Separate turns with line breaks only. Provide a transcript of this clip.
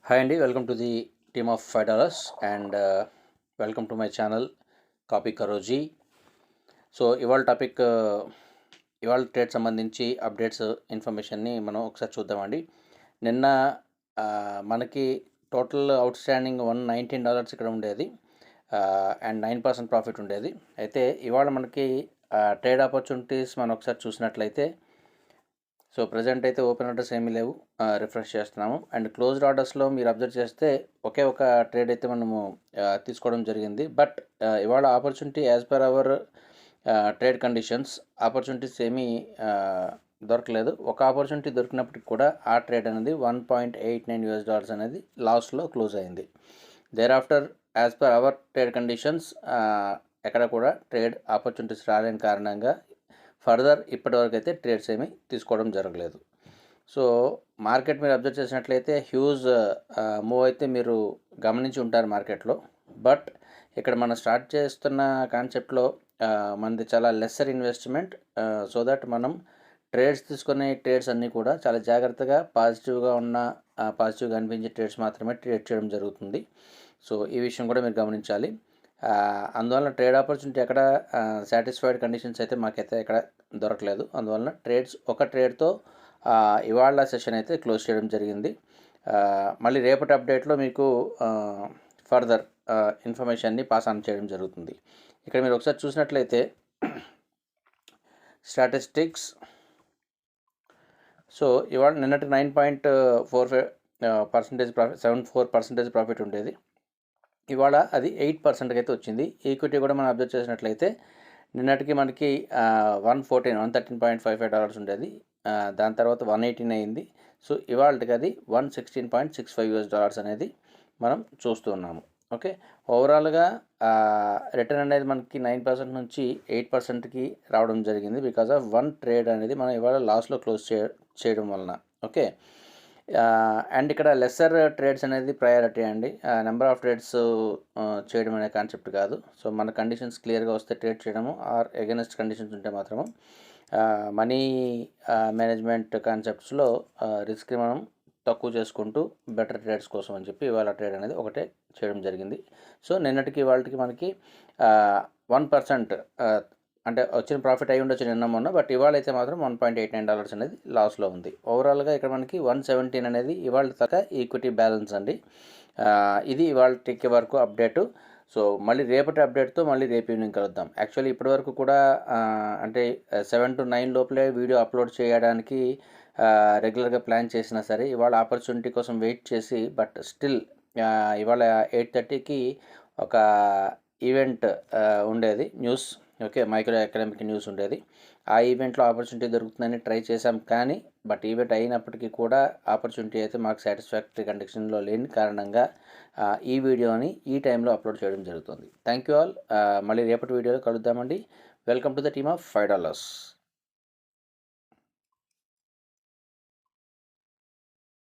Hi Andy, welcome to the team of $5 and welcome to my channel Copy Karoji. So ఇవాళ topic ఇవాళ trade సంబంధించి updates ఇన్ఫర్మేషన్ని మనం ఒకసారి చూద్దామండి. నిన్న మనకి టోటల్ అవుట్ స్టాండింగ్ $119 ఇక్కడ ఉండేది అండ్ 9% ప్రాఫిట్ ఉండేది. అయితే ఇవాళ మనకి ట్రేడ్ ఆపర్చునిటీస్ మనం ఒకసారి చూసినట్లయితే సో ప్రజెంట్ అయితే ఓపెన్ ఆర్డర్స్ ఏమీ లేవు, రిఫ్రెష్ చేస్తున్నాము. అండ్ క్లోజ్డ్ ఆర్డర్స్లో మీరు అబ్జర్వ్ చేస్తే ఒకే ఒక ట్రేడ్ అయితే మనము తీసుకోవడం జరిగింది. బట్ ఇవాళ opportunity as per our trade conditions opportunities ఏమీ దొరకలేదు. ఒక ఆపర్చునిటీ దొరికినప్పటికి కూడా ఆ ట్రేడ్ అనేది $1.89 అనేది లాస్లో క్లోజ్ అయింది. Thereafter as per our trade conditions ఎక్కడ కూడా ట్రేడ్ ఆపర్చునిటీస్ రాలేని కారణంగా ఫర్దర్ ఇప్పటివరకు అయితే ట్రేడ్స్ ఏమీ తీసుకోవడం జరగలేదు. సో మార్కెట్ మీరు అబ్జర్వ్ చేసినట్లయితే హ్యూజ్ మూవ్ అయితే మీరు గమనించి ఉంటారు మార్కెట్లో. బట్ ఇక్కడ మనం స్టార్ట్ చేస్తున్న కాన్సెప్ట్లో మనది చాలా లెస్సర్ ఇన్వెస్ట్మెంట్, సో దట్ మనం తీసుకునే ట్రేడ్స్ అన్నీ కూడా చాలా జాగ్రత్తగా పాజిటివ్గా అనిపించే ట్రేడ్స్ మాత్రమే ట్రేడ్ చేయడం జరుగుతుంది. సో ఈ విషయం కూడా మీరు గమనించాలి. అందువలన ట్రేడ్ ఆపర్చునిటీ ఎక్కడ సాటిస్ఫైడ్ కండిషన్స్ అయితే మాకైతే ఎక్కడ దొరకలేదు. అందువలన ఒక ట్రేడ్తో ఇవాళ సెషన్ అయితే క్లోజ్ చేయడం జరిగింది. మళ్ళీ రేపటి అప్డేట్లో మీకు ఫర్దర్ ఇన్ఫర్మేషన్ని పాస్ ఆన్ చేయడం జరుగుతుంది. ఇక్కడ మీరు ఒకసారి చూసినట్లయితే స్టాటిస్టిక్స్, సో ఇవాళ నిన్నటి 9.45% ప్రాఫిట్, 74% ప్రాఫిట్ ఉండేది. ఇవాళ అది 8% అయితే వచ్చింది. ఈక్విటీ కూడా మనం అబ్జర్వ్ చేసినట్లయితే నిన్నటికి మనకి $113.55 ఉండేది, దాని తర్వాత 118 అయింది. సో ఇవాళకి అది $116.65 అనేది మనం చూస్తూ ఉన్నాము. ఓకే, ఓవరాల్గా రిటర్న్ అనేది మనకి 9% నుంచి 8%కి రావడం జరిగింది బికాజ్ ఆఫ్ వన్ ట్రేడ్ అనేది మనం ఇవాళ లాస్లో క్లోజ్ చేయడం వలన. ఓకే, అండ్ ఇక్కడ లెస్సర్ ట్రేడ్స్ అనేది ప్రయారిటీ అండి. నెంబర్ ఆఫ్ ట్రేడ్స్ చేయడం అనే కాన్సెప్ట్ కాదు. సో మన కండిషన్స్ క్లియర్గా వస్తే ట్రేడ్ చేయడము, ఆర్ ఎగెనెస్ట్ కండిషన్స్ ఉంటే మాత్రము మనీ మేనేజ్మెంట్ కాన్సెప్ట్స్లో రిస్క్ మనం తక్కువ చేసుకుంటూ బెటర్ ట్రేడ్స్ కోసం అని చెప్పి ఇవాళ ట్రేడ్ అనేది ఒకటే చేయడం జరిగింది. సో నిన్నటికి వాళ్ళకి మనకి 1% అంటే వచ్చిన ప్రాఫిట్ అయి ఉండొచ్చు నిన్న మొన్న, బట్ ఇవాళ అయితే మాత్రం $1.89 అనేది లాస్లో ఉంది. ఓవరాల్గా ఇక్కడ మనకి 117 అనేది ఇవాళ దాకా ఈక్విటీ బ్యాలెన్స్ అండి. ఇది ఇవాళకి వరకు అప్డేటు. సో మళ్ళీ రేపటి అప్డేట్తో మళ్ళీ రేపు ఈవినింగ్ కలుద్దాం. యాక్చువల్లీ ఇప్పటి వరకు కూడా అంటే 7 to 9 లోపలే వీడియో అప్లోడ్ చేయడానికి రెగ్యులర్గా ప్లాన్ చేసినా సరే ఇవాళ ఆపర్చునిటీ కోసం వెయిట్ చేసి, బట్ స్టిల్ ఇవాళ 8:30కి ఒక ఈవెంట్ ఉండేది, news, okay, micro economic news ఉండేది. ఆ ఈవెంట్లో ఆపర్చునిటీ దొరుకుతుందని ట్రై చేశాం, కానీ బట్ ఈవెంట్ అయినప్పటికీ కూడా ఆపర్చునిటీ అయితే మాకు సాటిస్ఫాక్టరీ కండిషన్లో లేని కారణంగా ఈ వీడియోని ఈ టైంలో అప్లోడ్ చేయడం జరుగుతుంది. Thank you all. మళ్ళీ రేపటి వీడియోలో కలుద్దామండి. Welcome to the team of $5.